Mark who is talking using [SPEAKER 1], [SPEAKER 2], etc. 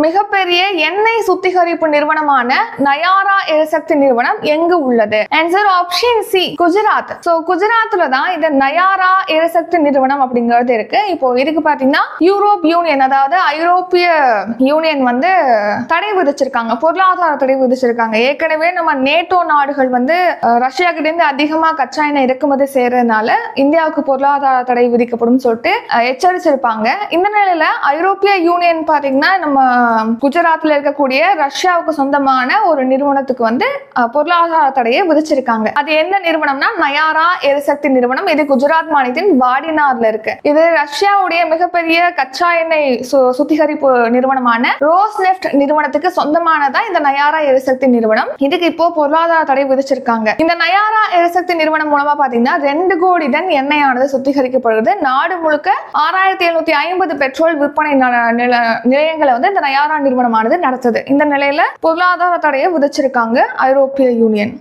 [SPEAKER 1] மிகப்பெரிய எண்ணெய் சுத்திகரிப்பு நிறுவனமான நயாரா எரிசக்தி நிறுவனம் எங்கு உள்ளது? Answer option C, Gujarat. So குஜராத்ல தான் இந்த நயாரா எரிசக்தி நிறுவனம் அப்படிங்கிறது இருக்கு. இப்போ இதுக்கு பாத்தீங்கன்னா யூரோப் யூனியன், அதாவது ஐரோப்பிய யூனியன் வந்து தடை விதிச்சிருக்காங்க, பொருளாதார தடை விதிச்சிருக்காங்க. ஏற்கனவே நம்ம நேட்டோ நாடுகள் வந்து ரஷ்யா கிட்ட இருந்து அதிகமா கச்சா எண்ணெய் இறக்குமதி செய்யறதுனால இந்தியாவுக்கு பொருளாதார தடை விதிக்கப்படும் சொல்லிட்டு எச்சரிச்சிருப்பாங்க. இந்த நிலையில ஐரோப்பிய யூனியன் பாத்தீங்கன்னா நம்ம குஜராத்ல இருக்கக்கூடிய ரஷ்யாவுக்கு சொந்தமான ஒரு நிறுவனத்துக்கு வந்து பொருளாதார தடையை விதிச்சிருக்காங்க. அது எந்த நிறுவனம்னா நயாரா எரிசக்தி நிறுவனம். இது குஜராத் மாநிலத்தின் வாடினார்ல இருக்கு. இது ரஷ்யாவுடைய மிகப்பெரிய கச்சா எண்ணெய் சுத்திகரிப்பு நிறுவனமான ரோஸ்நெஃப்ட் நிறுவனத்துக்கு சொந்தமானதா இந்த நயாரா எரிசக்தி நிறுவனம். இதுக்கு இப்போ பொருளாதார தடை விதிச்சிருக்காங்க. இந்த நயாரா எரிசக்தி நிறுவனம் மூலமா பாத்தீங்கன்னா 2 கோடி டன் எண்ணெயானது சுத்திகரிக்கப்படுகிறது. நாடு முழுக்க 6750 பெட்ரோல் விற்பனை நிலையங்களை வந்து இந்த நயாரா நிறுவனமானது நடத்துது. இந்த நிலையில பொருளாதார தடையை விதிச்சிருக்காங்க ஐரோப்பிய யூனியன்.